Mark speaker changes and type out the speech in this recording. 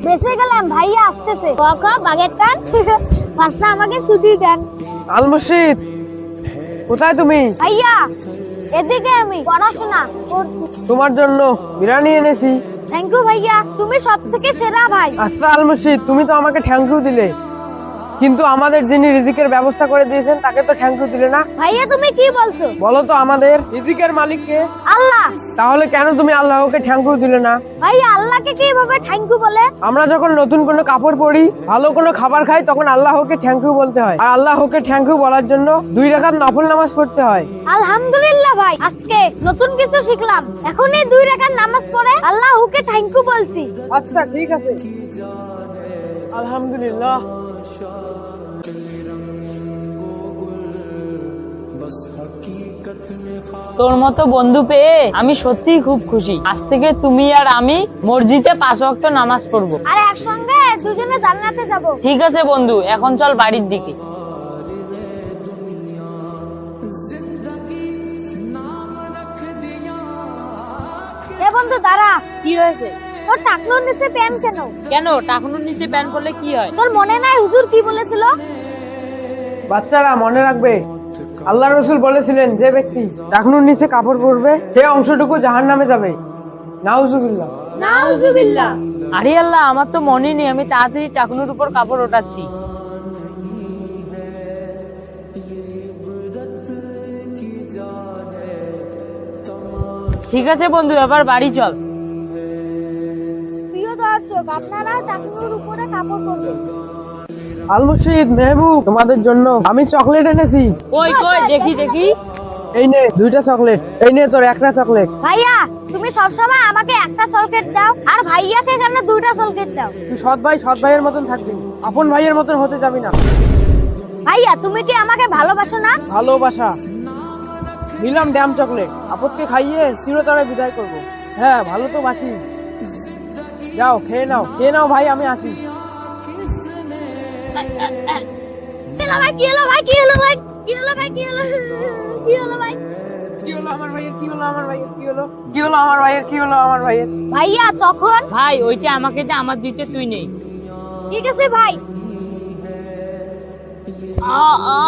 Speaker 1: বেঁচে গেলাম, ভাইয়া আসতেছে। বাগের টান পাঁচটা আমাকে ছুটি দেন।
Speaker 2: আল মুর্শিদ, কোথায় তুমি?
Speaker 1: ভাইয়া এদিকে, আমি পড়াশোনা করছি।
Speaker 2: তোমার জন্য বিরিয়ানি এনেছি।
Speaker 1: থ্যাংক ইউ ভাইয়া, তুমি সব থেকে সেরা ভাই।
Speaker 2: আচ্ছা আল মুর্শিদ, তুমি তো আমাকে থ্যাংক ইউ দিলে, কিন্তু আমাদের যিনি রিজিকের ব্যবস্থা করে দিয়েছেন তাকে তো থ্যাংক ইউ দিলে না।
Speaker 1: ভাইয়া তুমি কি বলছো?
Speaker 2: বলো তো আমাদের রিজিকের মালিককে?
Speaker 1: আল্লাহ।
Speaker 2: তাহলে কেন তুমি আল্লাহকে থ্যাংক ইউ দিলে না?
Speaker 1: ভাইয়া আল্লাহকে কিভাবে থ্যাংক ইউ বলে?
Speaker 2: আমরা যখন নতুন কোনো কাপড় পরি, ভালো কোনো খাবার খাই, তখন আল্লাহকে থ্যাংক ইউ বলতে হয়। আর আল্লাহকে থ্যাংক ইউ বলার জন্য 2 রাকাত নফল নামাজ পড়তে হয়।
Speaker 1: আলহামদুলিল্লাহ ভাই, আজকে নতুন কিছু শিখলাম। এখন এই 2 রাকাত নামাজ পড়ে আল্লাহকে থ্যাংক ইউ বলছি।
Speaker 2: আচ্ছা ঠিক আছে, আলহামদুলিল্লাহ।
Speaker 3: তোর মতো বন্ধু পেয়ে আমি সত্যিই খুব খুশি। আজ থেকে তুমি আর আমি মসজিদে 5 ওয়াক্ত নামাজ পড়বো।
Speaker 1: আর একসঙ্গে দুজনে জান্নাতে যাব।
Speaker 3: ঠিক আছে বন্ধু, এখন চল বাড়ির দিকে।
Speaker 1: এ বন্ধু দাঁড়া।
Speaker 3: কি হয়েছে?
Speaker 1: তোর টাকনুর নিচে প্যান কেন?
Speaker 3: কেন টাকনুর নিচে প্যান করলে কি হয়?
Speaker 1: তোর মনে নাই হুজুর কি বলেছিল?
Speaker 2: বাচ্চারা মনে রাখবে, আল্লাহ রসুল বলেছিলেন যে ব্যক্তি টাকনুর নিচে কাপড় পরবে সে অংশটুকু জাহান্নামে যাবে। নাউজুবিল্লাহ।
Speaker 1: নাউজুবিল্লাহ।
Speaker 3: আরে আল্লাহ, আমার তো মনে নেই। আমি তাড়াতাড়ি টাকনুর উপর কাপড় ওঠাচ্ছি। ঠিক আছে বন্ধু, এবার বাড়ি চল।
Speaker 1: প্রিয় দর্শক, আপনারা টাকনুর উপরে কাপড় পরবেন।
Speaker 2: আল মুর্শিদ, মেহবুব, তোমাদের জন্য আমি চকলেট এনেছি।
Speaker 3: কই কই দেখি দেখি।
Speaker 2: এই নে 2টা চকলেট, এই নে তোর 1টা চকলেট।
Speaker 1: ভাইয়া তুমি সবসময় আমাকে একটা চকলেট দাও, আর ভাইয়াকে কেন 2টা চকলেট দাও?
Speaker 2: তুই সৎ ভাইয়ের মতন থাকবি, আপন ভাইয়ের মতন হতে যাবি না।
Speaker 1: ভাইয়া তুমি কি আমাকে ভালোবাসো না?
Speaker 2: ভালোবাসা নিলাম ড্যাম চকলেট, আপদকে খাইয়ে চিরতরে বিদায় করব। হ্যাঁ ভালো তো বাসি। যাও খেয়ে নাও ভাই, আমি আসি।
Speaker 1: কি হলো ভাই, কি হলো ভাই, কি হলো ভাই, কি হলো ভাই, কি হলো, কি হলো ভাই?
Speaker 2: কি হলো আমার ভাইয়ের, কি হলো আমার ভাইয়ের, কি হলো, কি হলো আমার ভাইয়ের, কি হলো আমার ভাইয়ের?
Speaker 1: ভাইয়া তখন
Speaker 3: ভাই ওইটা আমাকে দে, আমার দিতে তুই নেই।
Speaker 1: ঠিক আছে ভাই।
Speaker 3: আ আ